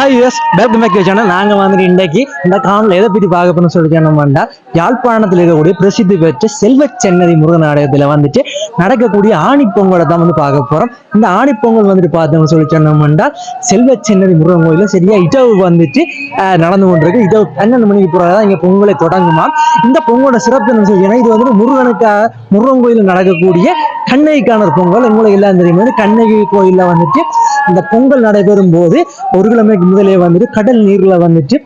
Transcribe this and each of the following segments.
Hi US welcome back to channel. நாங்கள் வந்துட்டு இன்றைக்கு இந்த காணொலியில் எதை பற்றி பார்க்க போறோம்னு சொல்லி சொன்னோம்னா, யாழ்ப்பாணத்தில் இருக்கக்கூடிய பிரசித்தி பெற்ற செல்வச்சன்னதி முருகன் ஆலயத்தில் வந்துட்டு நடக்கக்கூடிய ஆணி பொங்கலை தான் வந்து பார்க்க போகிறோம். இந்த ஆணி பொங்கல் வந்துட்டு பார்த்தோம்னு சொல்லி சொன்னோம்னா, செல்வச்சன்னதி முருகன் கோயிலில் சரியா இரவு வந்துட்டு நடந்து கொண்டிருக்கு. இரவு 12 மணிக்கு போகிறதா தான் இங்கே பொங்கலை தொடங்குமா. இந்த பொங்கலோட சிறப்பு என்ன சொல்லி, இது வந்துட்டு முருகன் கோயிலில் நடக்கக்கூடிய கண்ணகிக்கான பொங்கல். உங்களுக்கு எல்லாம் தெரியும், கண்ணகி கோயிலில் வந்துட்டு இந்த பொங்கல் நடைபெறும் போது 1 கிலோமீட்டர் முதலே வந்துட்டு கடல் நீர்ல வந்துட்டு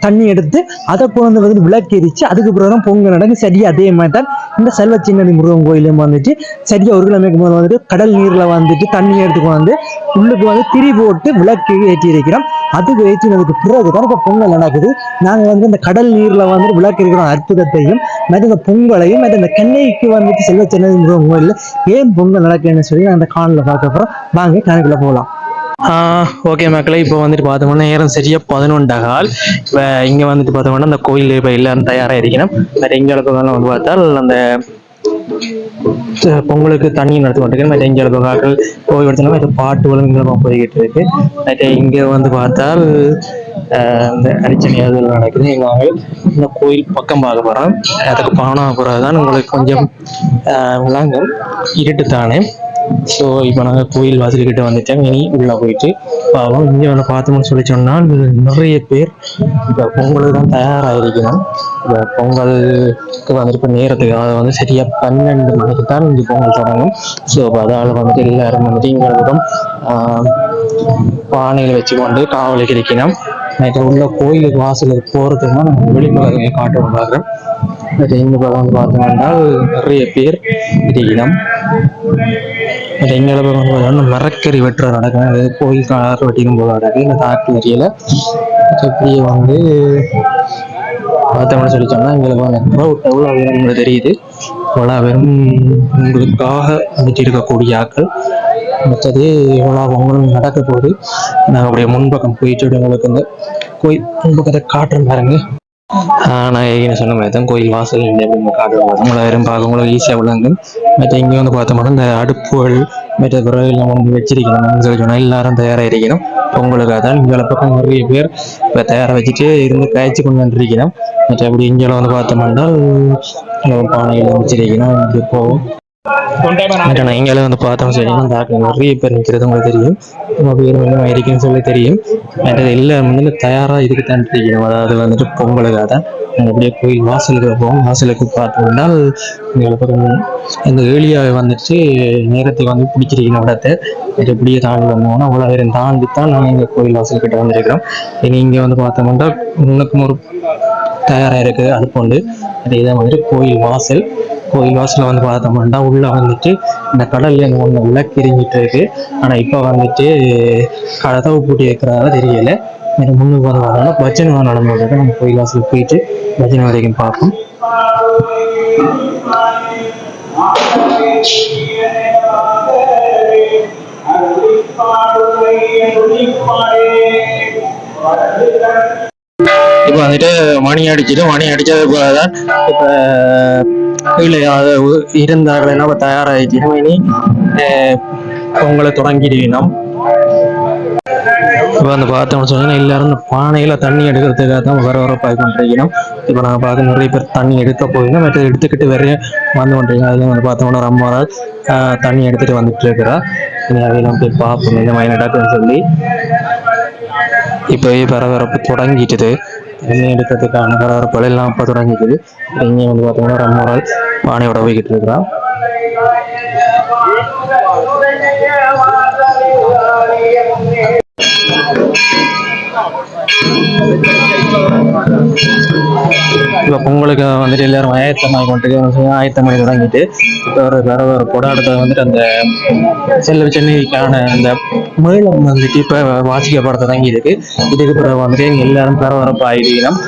தண்ணி எடுத்து அதை கொண்டு வந்துட்டு விளக்கு எரிச்சு அதுக்கு பிறகு பொங்கல் நடக்கும். சரியா அதே மாதிரி தான் இந்த செல்வச்சன்னதி முருகன் கோயிலும் வந்துட்டு சரியா 1 கிலோமீட்டர் முதல் வந்துட்டு கடல் நீர்ல வந்துட்டு தண்ணி எடுத்துக்கொண்டு வந்து உள்ளுக்கு வந்து திரி போட்டு விளக்கு ஏற்றி இருக்கிறோம். அதுக்கு ஏற்றினதுக்கு பிறகு தான் இப்ப பொங்கல் நடக்குது. நாங்க வந்து இந்த கடல் நீர்ல வந்துட்டு விளக்கு இருக்கிற அற்புதத்தையும் மற்ற இந்த பொங்கலையும் மற்ற இந்த கண்ணைக்கு வந்துட்டு செல்வச்சன்னதி முருகன் கோயில்ல ஏன் பொங்கல் நடக்குன்னு சொல்லி நான் அந்த காணொலியில் பார்க்க போறோம். வாங்க கணக்குல போகலாம். ஓகே மக்களே, இப்போ வந்துட்டு பார்த்தோம்னா நேரம் சரியா 11:15. இப்போ இங்கே வந்துட்டு பார்த்தோம்னா அந்த கோயில் இப்போ எல்லாரும் தயாராக இருக்கணும். பட் எங்கே அளவுக்கு வந்து பார்த்தால் அந்த பொங்கலுக்கு தண்ணி நடத்தி கொண்டிருக்கேன். மற்ற இங்கே அளவுக்காக்கள் போய் எடுத்தோம்னா மற்ற பாட்டுகளும் இங்கே போய்கிட்டு இருக்கு. மற்ற இங்கே வந்து பார்த்தால் இந்த அரிச்சனையாவது நடக்குது. நாங்கள் இந்த கோயில் பக்கம் பார்க்க போகிறோம். அதுக்கு பானா போகிறது தான் உங்களுக்கு கொஞ்சம் விளங்கும், இருட்டு தானே. ஸோ இப்போ நாங்கள் கோயில் வாசல்கிட்ட வந்துட்டோம். இனி உள்ளே போயிட்டு பாவம் இங்கே வந்து பார்த்தோம்னு சொல்லி சொன்னால் நிறைய பேர் இப்போ பொங்கலுக்கு தான் தயாராகிருக்கணும். இப்போ பொங்கலுக்கு வந்துட்டு இப்போ நேரத்துக்கு அதை வந்து சரியாக 12 மணிக்கு தான் இந்த பொங்கல் தொடங்கும். ஸோ இப்போ அதால் வந்துட்டு எல்லாரும் வந்துட்டு இங்கே பானையில் வச்சு கொண்டு காவலுக்கு இருக்கணும். நைட்டு உள்ள கோயிலுக்கு வாசலுக்கு போகிறதுக்கு தான் நம்ம வெளிப்படையை காட்டுவோம் பார்க்குறோம். பட் இங்கே வந்து பார்த்தோம்னா நிறைய பேர் இருக்கணும். எங்களை வந்து மரக்கறி வெட்டுற நடக்கும். அது கோயில் கார் வெட்டிக்கும் போது நடக்கும். இந்த தாக்கு வரியில இப்படியே வந்து பார்த்தோம்னு சொல்லி சொன்னா எங்களுக்கு வந்து எவ்வளோ வேணும்னு தெரியுது. எவ்வளோ வெறும் உங்களுக்காக வந்துட்டு இருக்கக்கூடிய ஆக்கள். மற்றது எவ்வளோ அவங்களும் நடக்க போகுது. நாங்கள் அப்படியே முன்பக்கம் போயிட்டு உங்களுக்கு இந்த கோயில் முன்பக்கத்தை காட்டுறேன் பாருங்க. நான் ஏற்கனவே சொன்ன மாதிரி தான் கோயில் வாசல் காட்டுவாங்க. உங்களை வெறும் பார்க்க உங்களுக்கு ஈஸியாக விளங்கும். மற்ற இங்கே வந்து பார்த்தோம்னா இந்த அடுப்புகள் மற்ற பிறகு எல்லாம் வந்து வச்சிருக்கணும் சொல்லி சொன்னால் எல்லாரும் தயாராக இருக்கணும். பொங்கலுக்காக தான் இங்கே பக்கம் நிறைய பேர் இப்போ தயாராக வச்சுட்டு இருந்து காய்ச்சி கொண்டு வந்துருக்கணும். மற்ற அப்படி இங்கே வந்து பார்த்தோம்னா பானைகளை வச்சிருக்கணும். இப்படி போகும். இங்கே வந்து பார்த்தோம் சரி நிறைய பேர் நிற்கிறது உங்களுக்கு தெரியும். பேர் இருக்குன்னு சொல்லி தெரியும். மற்றது எல்லாரும் வந்து தயாராக இதுக்கு தான் இருக்கணும். அதாவது வந்துட்டு பொங்கலுக்காக தான் அப்படியே கோயில் வாசலுக்கு போவோம். வாசலுக்கு பார்த்தோம்னா இந்த ஏழியாவை வந்துட்டு நேரத்தை வந்து பிடிச்சிருக்கணும் இடத்தை. இப்படியே தாண்டி வந்தோம்னா அவ்வளோ பேரும் தாண்டி தான் நாங்கள் இங்கே கோயில் வாசல்கிட்ட வந்திருக்கிறோம். இனி இங்கே வந்து பார்த்தோம்னா உனக்கும் ஒரு தயாராக இருக்குது அடுப்புண்டு. அதே தான் வந்துட்டு கோயில் வாசல் வந்து பார்த்தோம்னா உள்ள வந்துட்டு இந்த கடல்ல ஒன்று விளக்கு எரிஞ்சிட்டு இருக்கு. ஆனா இப்ப வந்துட்டு கதவு பூட்டி வைக்கிறதால தெரியல. எனக்கு முன்னுக்கு வந்து பார்த்தோம்னா பஜனை நடந்துட்டு நம்ம கோயில் வாசலுக்கு போயிட்டு பஜனை வரைக்கும் பார்ப்போம். இப்ப வந்துட்டு மணி அடிச்சது போலதான் இப்ப கீழே இருந்தார்கள் என்ன தயாராகிக்கணும். இனி பொங்கலை தொடங்கிடுவோம். இப்போ வந்து பார்த்தோம்னு சொன்னீங்கன்னா எல்லாரும் பானையில தண்ணி எடுக்கிறதுக்காக தான் வர பாய் கொண்டிருக்கணும். இப்போ நாங்கள் பார்த்து நிறைய பேர் தண்ணி எடுக்க போயிருந்தோம். மற்ற எடுத்துக்கிட்டு வேற வந்து கொண்டிருக்கோம். அது வந்து பார்த்தோம்னா ரொம்ப நாள் தண்ணி எடுத்துட்டு வந்துட்டு இருக்கிறா. அதையெல்லாம் போய் பார்ப்போம் இந்த மாதிரி நடக்குதுன்னு சொல்லி. இப்போ பரபரப்பு தொடங்கிட்டுது. தண்ணி எடுக்கிறதுக்கான பரபரப்புகள் எல்லாம் இப்போ தொடங்கிக்குது. இங்கே வந்து பார்த்தோம்னா ரொம்ப நாள் பானையோட போய்கிட்டு இருக்கிறா. இப்போ பொங்கலுக்கு வந்துட்டு எல்லாரும் ஆயத்தமாக கொண்டு ஆயத்தமாக தொடங்கிட்டு இப்போ ஒரு கொடாடத்தை வந்துட்டு அந்த சென்னைக்கான அந்த மேளம் வந்துட்டு இப்போ வாசிக்கப்பட தொடங்கி இருக்கு. இதுக்கு பிறகு வந்துட்டு எல்லாரும் பரபரப்பு ஆகிடும்.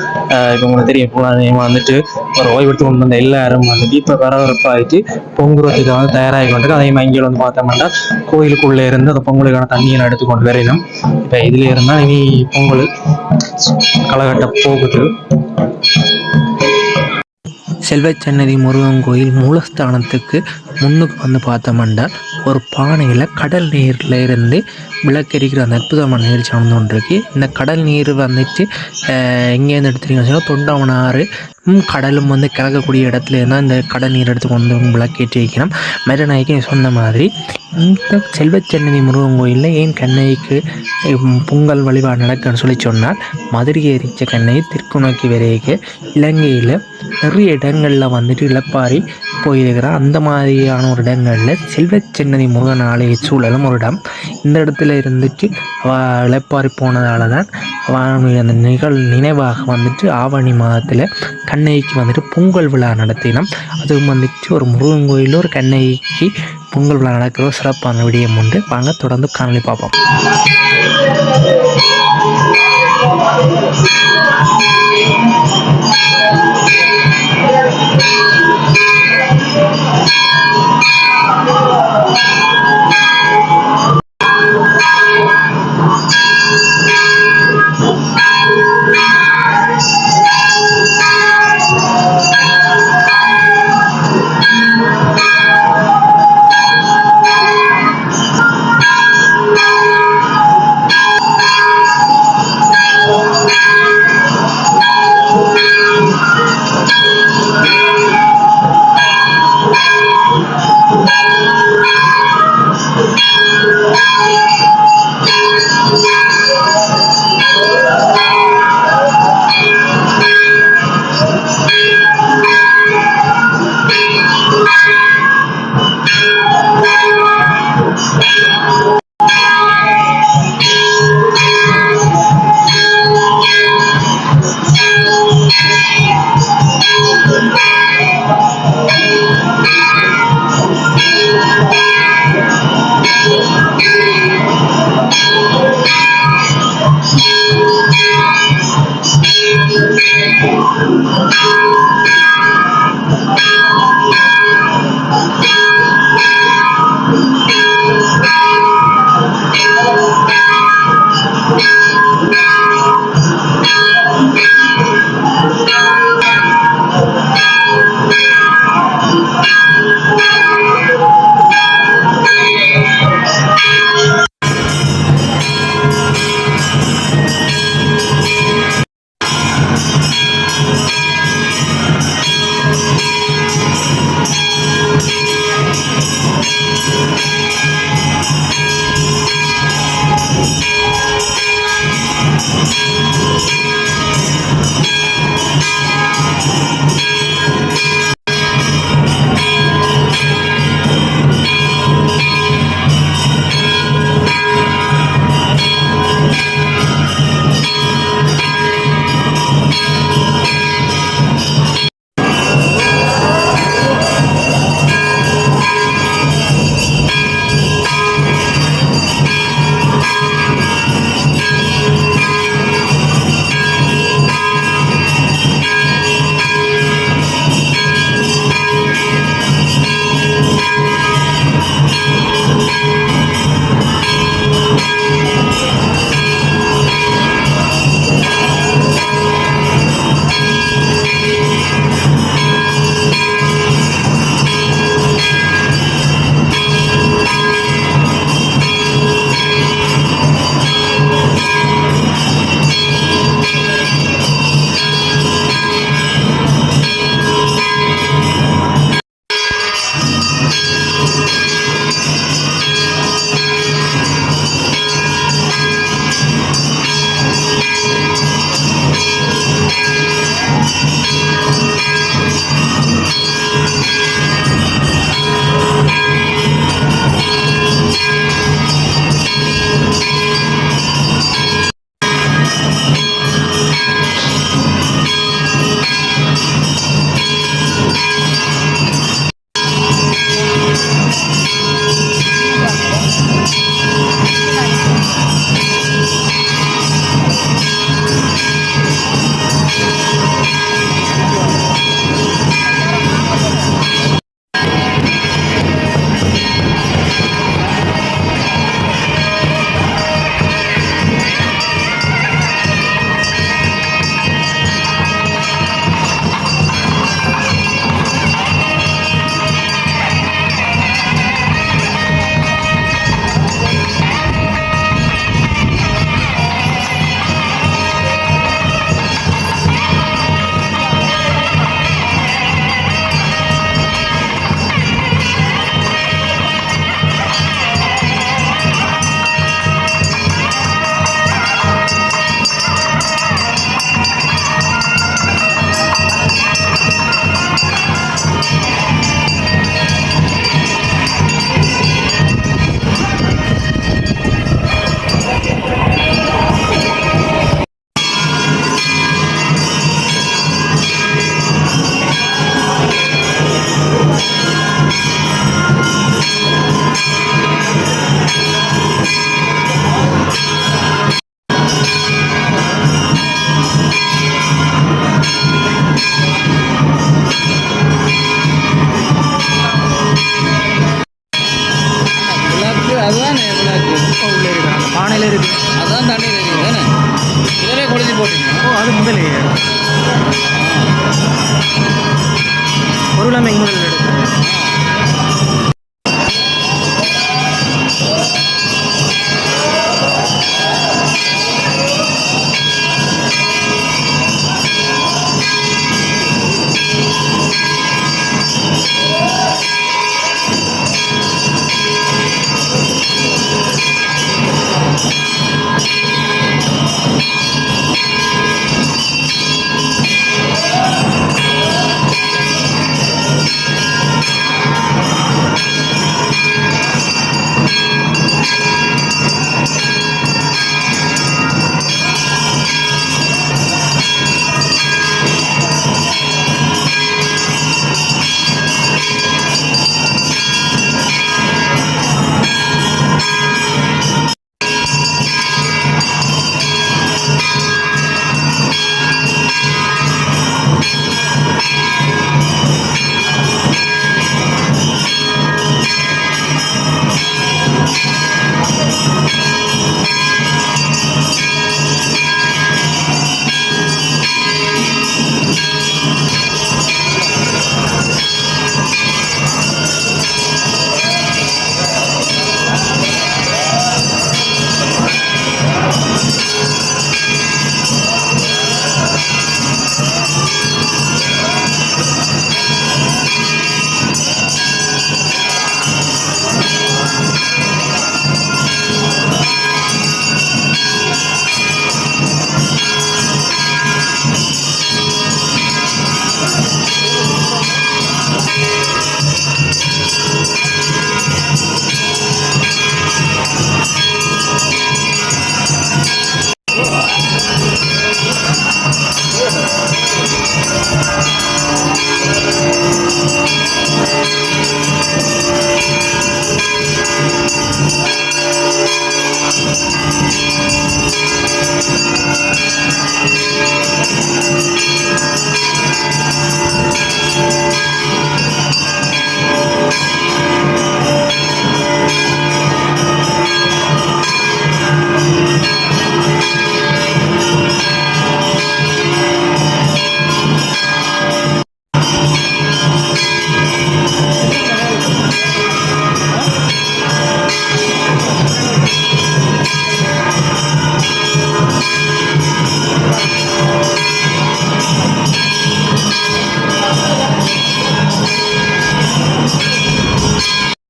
இப்போ உங்களுக்கு தெரியும் வந்துட்டு ஒரு ஓய்வெடுத்து கொண்டு வந்த எல்லாரும் வந்துட்டு இப்போ பரபரப்பு ஆகிட்டு பொங்குறதுக்கு வந்து தயாராகி கொண்டிருக்கு. அதே மாதிரி இங்கே வந்து பார்த்தோம்னா கோயிலுக்குள்ளே இருந்து அந்த பொங்கலுக்கான தண்ணியை எடுத்துக்கொண்டு வரையணும். இப்போ இதுல இருந்தால் இனி பொங்கல் களகட்ட போகுது. செல்வச்சன்னதி முருகன் கோயில் மூலஸ்தானத்துக்கு முன்னுக்கு வந்து பார்த்தோம்னா ஒரு பானையில் கடல் நீரில் இருந்து விளக்கெரிக்கிற அந்த அற்புதமான நிகழ்ச்சி நடந்து கொண்டிருக்கு. இந்த கடல் நீர் வந்துட்டு எங்கேருந்து எடுத்துட்டீங்கன்னா தொண்டவனாறு கடலும் வந்து கலக்கக்கூடிய இடத்துல இருந்தால் இந்த கடல் நீர் எடுத்து கொண்டு விளக்கேற்றி வைக்கணும். மெரநாய்க்கு சொன்ன மாதிரி இந்த செல்வச்சன்னதி முருகன் கோயிலில் ஏன் கண்ணைக்கு பொங்கல் வழிபாடு நடக்குன்னு சொன்னால் மதுரையை எரிச்ச கண்ணை தெற்கு நோக்கி வரைக்க இலங்கையில் நிறைய இடங்களில் வந்துட்டு இழப்பாரி போயிருக்கிறார். அந்த மாதிரியான ஒரு இடங்களில் செல்வச்சன்னதி முருகன் ஆலய சூழலும் ஒரு இடம். இந்த இடத்துல இருந்துட்டு இழப்பாரி போனதால தான் அந்த நினைவாக வந்துட்டு ஆவணி மாதத்தில் கண்ணைக்கு வந்துட்டு பொங்கல் விழா நடத்தினோம். அதுவும் வந்துட்டு ஒரு முருகன் கோயிலில் ஒரு கண்ணைக்கு பொங்கல் விழா நடக்கிற ஒரு சிறப்பான விடயம் உண்டு. வாங்க தொடர்ந்து காணொளி பார்ப்போம். அதுதான் விளக்கு உள்ளே இருக்கு அந்த பானையில் இருக்கு. அதான் தண்ணி தெரியுது தானே இதிலே கொளுத்தி போட்டீங்க. அது முதலே ஒரு கிழமை முதல் எடுக்கும்.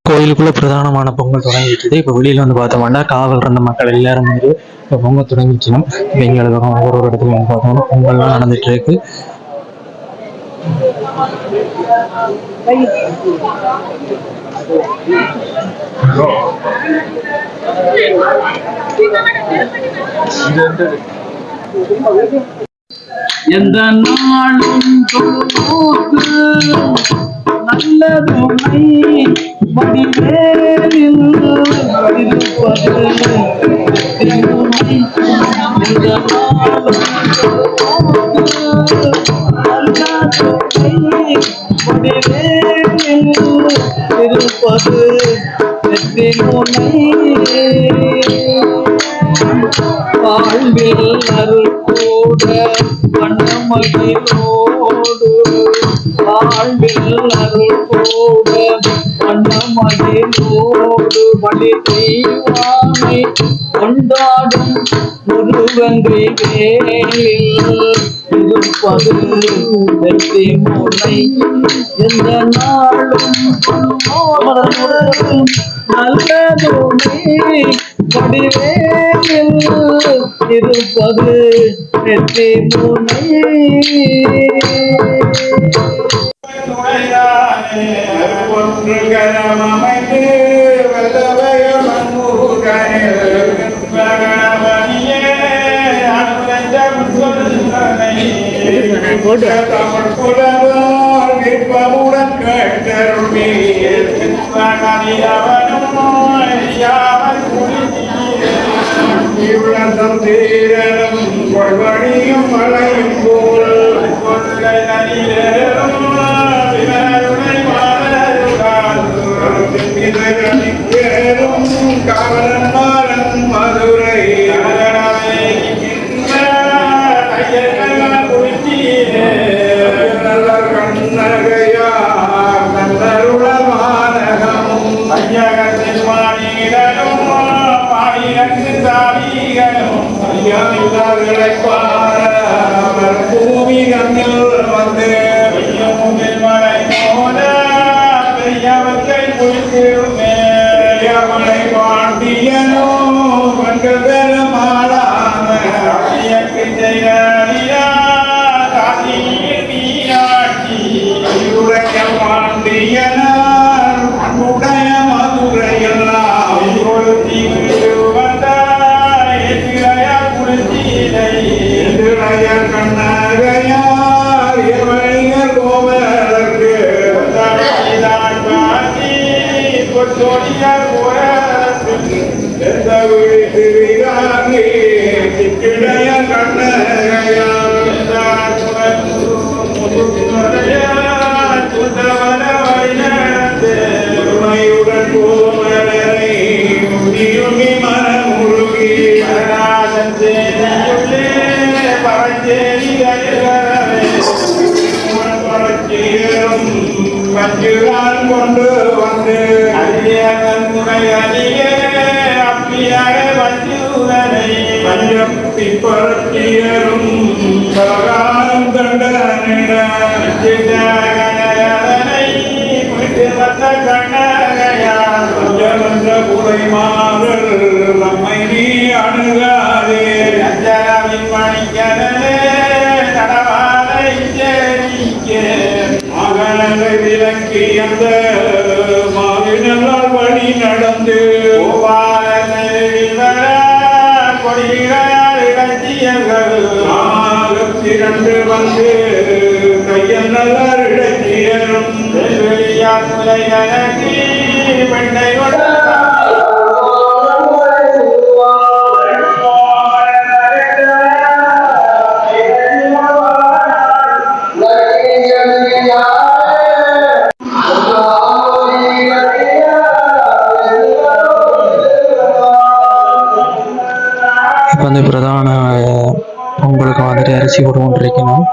கோயிலுக்குள்ள பிரதானமான பொங்கல் தொடங்கிட்டு இப்போ வெளியில வந்து பார்த்தோம்னா காவல் இருந்த மக்கள் எல்லாரும் வந்து இப்போ பொங்கல் தொடங்கிச்சுன்னா இப்போ எங்களுக்கு ஒவ்வொரு இடத்துல வந்து பார்த்தோம்னா பொங்கல்லாம் நடந்துட்டு இருக்கு. எந்த நாளும் நல்ல துணை வடிவேலில் இருப்பது எந்த நாளும் நல்ல துணை வடிவேலில் இருப்பது வெற்றி முனை வாழ்வில் அருள் கூட வண்ணமகிழோடு வாழ்வில் அருள் கூட வண்ணமகிழோடு வழி தெய்வானை கொண்டாடும் முருகன்றி வேலில் இருப்பது வெற்றி முனை எந்த நாளும் நல்லதுமே வடிவேலில் இருப்பது வெற்றி முனை. ஒன்று கரமமைத்து விற்பமுடன் கேட்டருளே இவ்வளம் தீரனும் கொள்வழியும் மழையும் போல் கொள்ளை நதியிலும் மதுரை கண்ணகையா கண்ணருளமானகமும் ஐயகத்தில் மாநிலனும் பாடியங்கு தாவிகளும் ஐயாவிகளை பார பூமி கண்ணில் வந்து மலை போல பெரியவற்றை குளித்திருமே பெரியவனை பாண்டியனோ கண்கள் பெருமாளான ஐயக்கு செய்யா பாண்டியனார் அன்புடைய மதுரையெல்லாம் குளிர்ச்சியிலைய கண்ணகையார் இவழியர் கோவலருக்கு கொத்தோடியார் எந்த விழித்திருகாங்கே சிக்கிடைய கண்ணகையார் உடன் கோமலரை முடியுமி மனமுருகி பஞ்சுதான் கொண்டு வந்து முறை அணியே அப்பியாக பஞ்சுதனை பஞ்சப்பி பரத்தியரும் பலகாலம் கண்டனிட புதைமாறல் நம்மை நீ அணுகாதே அஞ்சலாவின் மணிக்கடலே கடவாரை மகனரை விலக்கி அந்த மாவினால் வழி நடந்து கொடிகள் இலக்கியர்கள் திரண்டு வந்து கையில் நல்ல இலக்கியரும் வெளியார் முறை கணக்கி பெண்ணை இப்போ வந்து பிரதான பொங்கலுக்கு வந்துட்டு அரிசி போட்டு கொண்டிருக்கணும்.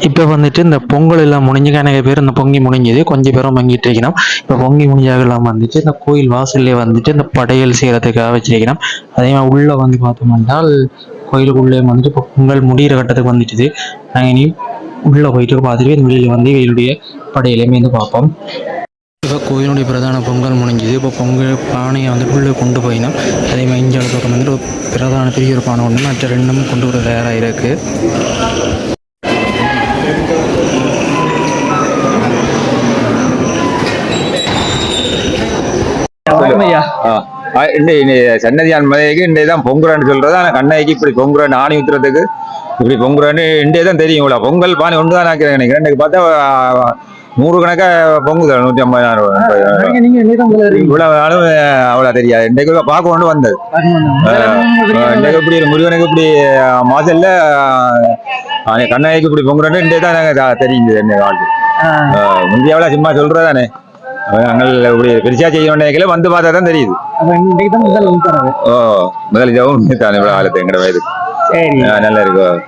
இப்போ வந்துட்டு இந்த பொங்கல் எல்லாம் முடிஞ்சுக்க நிறைய பேர் இந்த பொங்கி முடிஞ்சது, கொஞ்சம் பேரும் வாங்கிட்டு இருக்கணும். இப்போ பொங்கி முடிஞ்சாகலாம் வந்துட்டு இந்த கோயில் வாசல்லே வந்துட்டு இந்த படையல் செய்கிறதுக்காக வச்சிருக்கணும். அதே மாதிரி உள்ளே வந்து பார்த்தோம்னால் கோயிலுக்குள்ளே வந்துட்டு இப்போ பொங்கல் முடிகிற கட்டத்துக்கு வந்துட்டுது. நாங்கள் இனி உள்ளே போயிட்டு பார்த்துட்டு வெளியில் வந்து இவருடைய படையிலையுமே வந்து பார்ப்போம். இப்போ கோயிலுடைய பிரதான பொங்கல் முடிஞ்சுது. இப்போ பொங்கல் பானையை வந்துட்டு உள்ளே கொண்டு போயினோம். அதே மாதிரி இஞ்சால பக்கம் வந்துட்டு ஒரு பிரதான பெரிய ஒரு பானை ஒன்று மற்ற ரெண்டும் கொண்டு வர தயாராக இருக்குது. சன்னதியான் மலைக்கு இன்றைய தான் பொங்குறான்னு சொல்றது. ஆனால் கண்ணைக்கு இப்படி பொங்குறான்னு ஆணி ஊத்துறதுக்கு இப்படி பொங்குறான்னு இன்றைய தான் தெரியும். இவ்வளோ பொங்கல் பானை ஒன்று தான் நினைக்கிறேன். இன்னைக்கு பார்த்தா 100 கணக்கா பொங்குது. 150 இவ்வளவு நாளும் அவ்வளோ தெரியாது. இன்றைக்கு பார்க்க கொண்டு வந்தது. இன்றைக்கு இப்படி முருகனுக்கு இப்படி மாசல்ல கண்ணைக்கு இப்படி பொங்குறான்னு இன்றைய தான் நாங்கள் தெரியுது. என்ன வாழ்க்கை முந்தியாவில் சும்மா சொல்றதானே. நாங்கள் இப்படி பெருசா செய்ய வேண்டிய வந்து பார்த்தா தான் தெரியுது. முதல் இதாகவும் தானே காலத்து எங்கட வயது நல்லா இருக்கும்.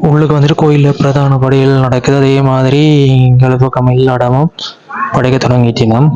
உள்ளுக்கு வந்துட்டு கோயிலில் பிரதான படையல் நடக்குது. அதே மாதிரி எங்கள் பக்கம் எல்லா இடமும் படைக்க தொடங்கிட்டினோம்.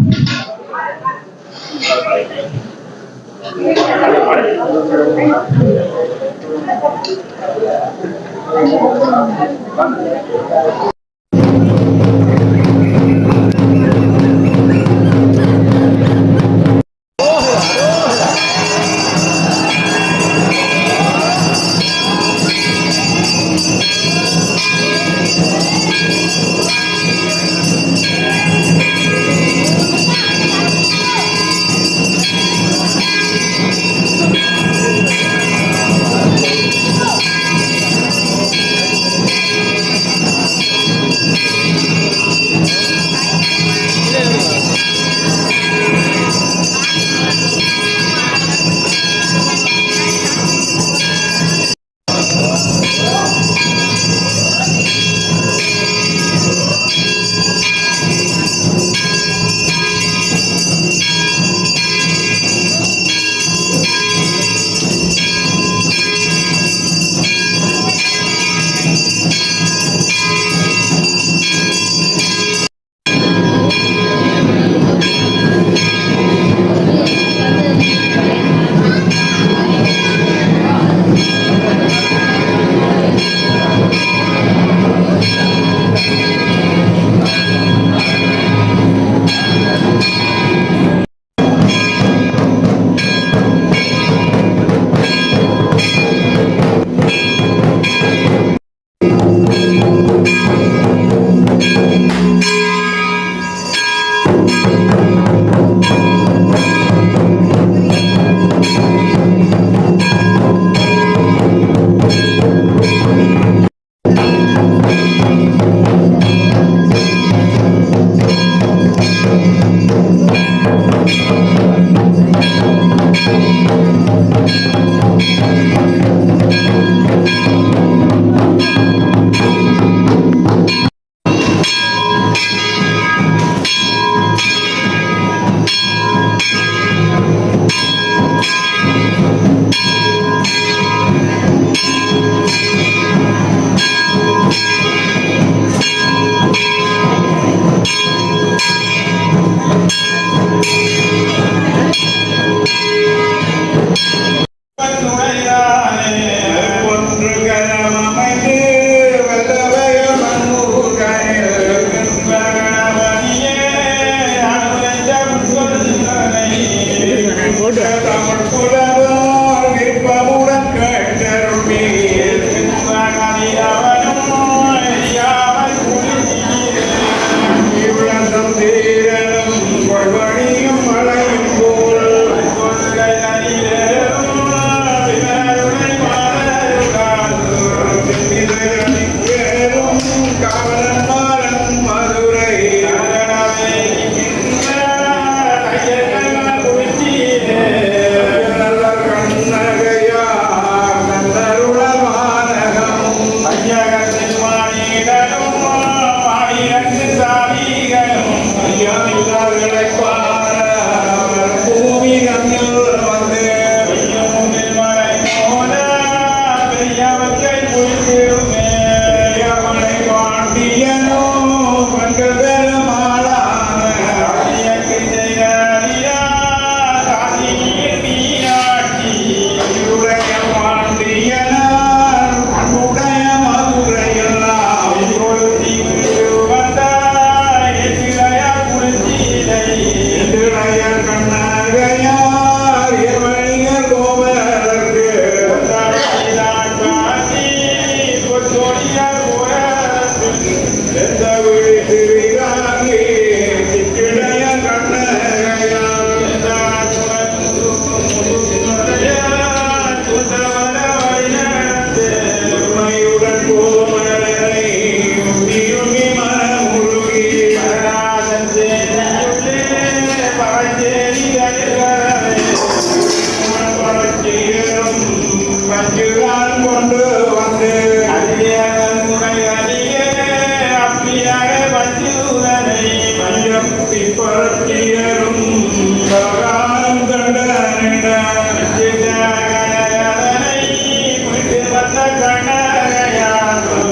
கண்ணகையா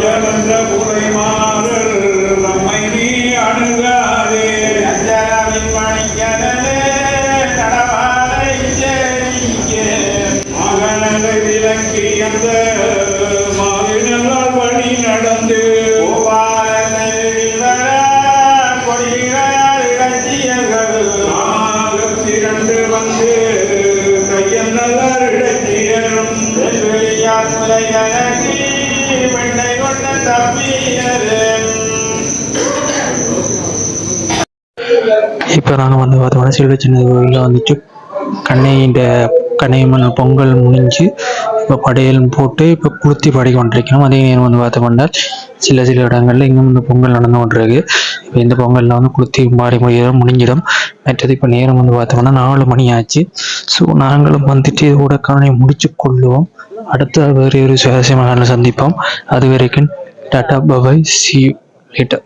இப்போ நாங்கள் வந்து பார்த்தோம்னா செல்வ சின்ன கோயிலில் வந்துட்டு கண்ணையம்மன் பொங்கல் முடிஞ்சு இப்போ படையல் போட்டு இப்போ குளுத்தி பாடி கொண்டிருக்கிறோம். அதே நேரம் வந்து பார்த்தோம்னா சில இடங்களில் இன்னும் இந்த பொங்கல் நடந்து கொண்டிருக்கு. இப்போ இந்த பொங்கலில் வந்து குளுத்தி பாடி முடிஞ்சிடும். மற்றது இப்போ நேரம் வந்து பார்த்தோம்னா 4 மணி ஆச்சு. ஸோ நாங்களும் வந்துட்டு இதோட காணொலியை முடிச்சு கொள்ளுவோம். அடுத்த வேறு ஒரு சுவாரஸ்யமான சந்திப்போம். அது வரைக்கும் Tata bye bye, see you later.